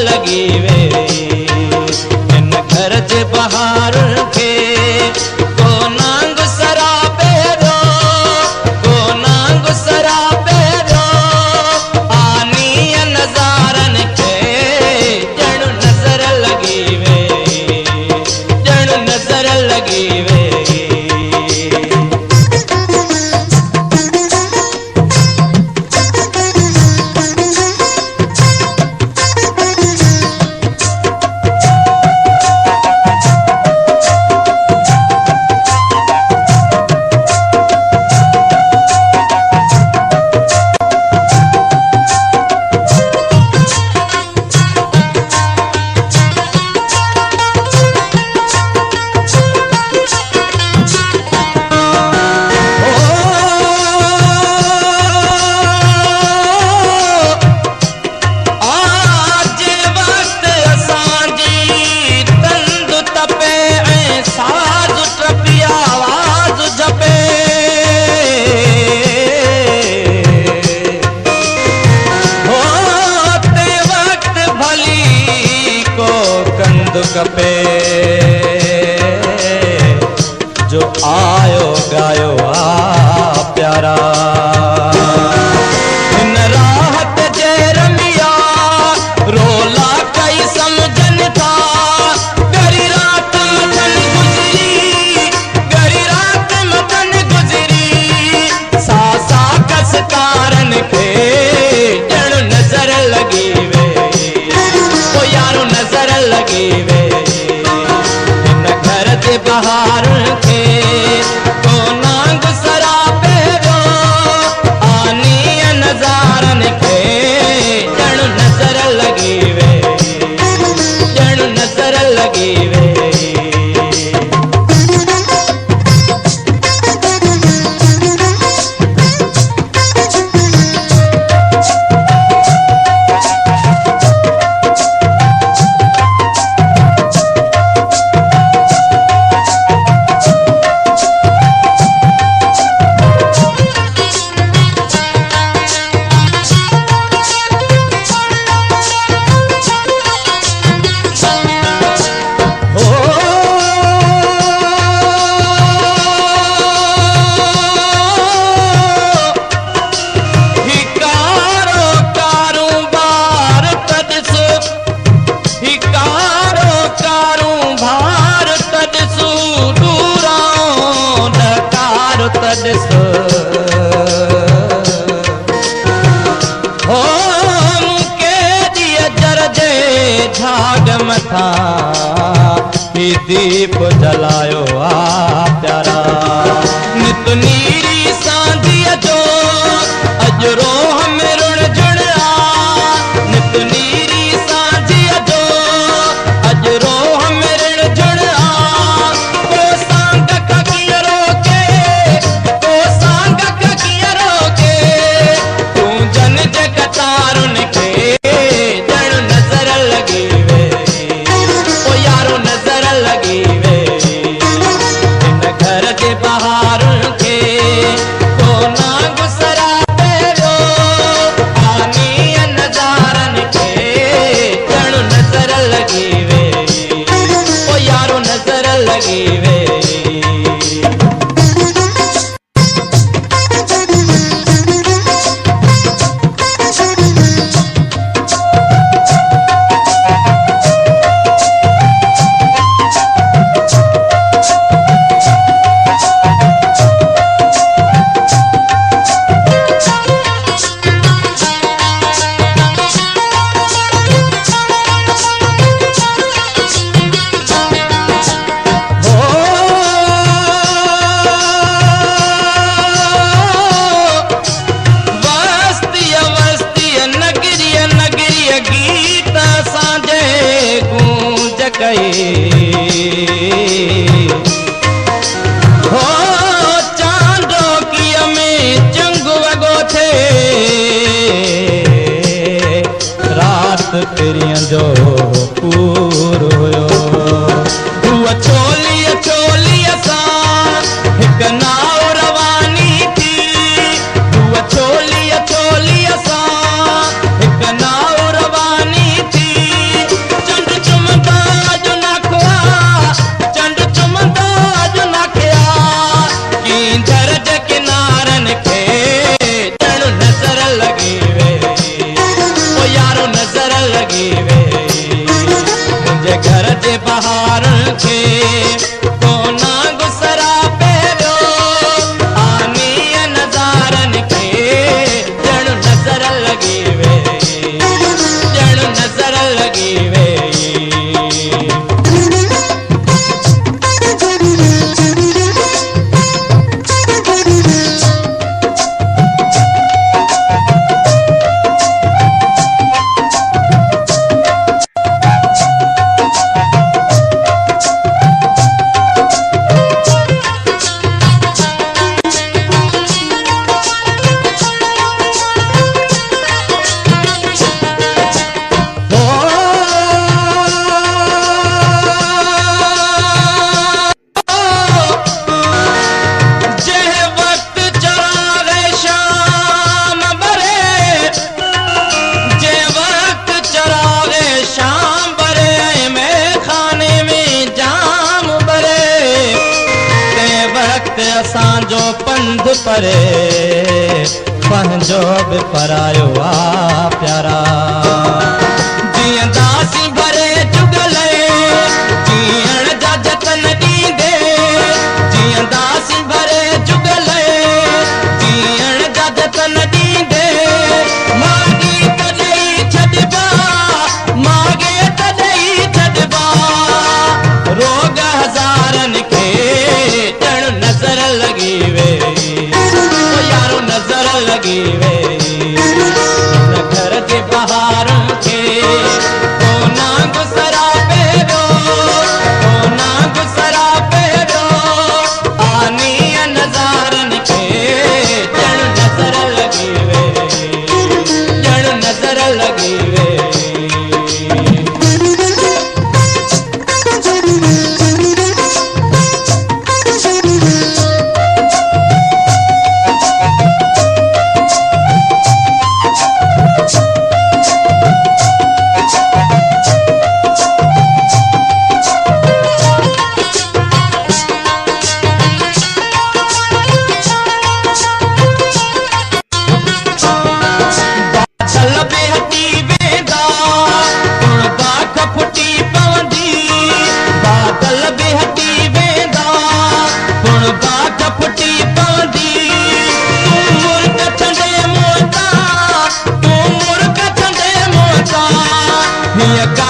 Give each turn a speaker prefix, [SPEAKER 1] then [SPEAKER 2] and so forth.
[SPEAKER 1] लगी वे इन घर जे बहार के को नांग सराबे दो को नांग सराबे दो आनी नजारन के जण नजर लगी वे जण नजर लगी वे कपे जो आयो गायो आ प्यारा इन राहत जे रमिया रोला कई समझन था गरी रात मदन गुजरी गरी रात मदन गुजरी सासा कस कारन के जण नजर लगी वे ओ यारो नजर लगी वे बहार के को नांग सराबे दो आनी नजारन के जण नजर लगी वे जण नजर लगी वे हो मुके दिया जरजे झाग मथा ही दीप जलायो आ प्यारा नित नीरी सांदिया जो अजरो हमें रुण जुण आ नित नीरी सांदिया जो अजरो हमें रुण जुण आ को सांग ककिया रोके को सांग ककिया रोके तू जन जगतारुन के जण नजर लगी वे ओ यारो नजर लगी वे इन घर के बहार के को नांग सराबे दो आनी नजारन के जण नजर लगी वे ओ यारो नजर लगी वे हो चांदो की अमी चंगु वगो थे रात तेरियां जो पूर होयो हुआ चोलिया चोलिया सा एक नाव रवानी थी हुआ चोलिया चोलिया सा एक नाव रवानी थी घर जे बहारनि खे कोना गुसरा पहिरियो आनीअ नज़ारनि खे ॼण नज़र लॻी वेई ॼण नज़र लॻी वेई असांजो पंध परे पंहिंजो बि परायो आ प्यारा जीअं दासी भरे जुगल जीअण जा जतन ॾींदे जीअं दासी भरे जुगल जीअण जा जतन ॾींदे मागी तॾहिं छॾिबा मागे तॾहिं छॾिबा रोग हज़ारनि खे ॼण नज़र लॻी वेई यारो नज़र लॻी वेई घर जे बहारनि खे कोना गुसरा पहिरियो कोना गुसरा पहिरियो आनीअ नज़ारनि खे ॼण नज़र लॻी वेई ॼण नज़र लॻी वेई Yeah.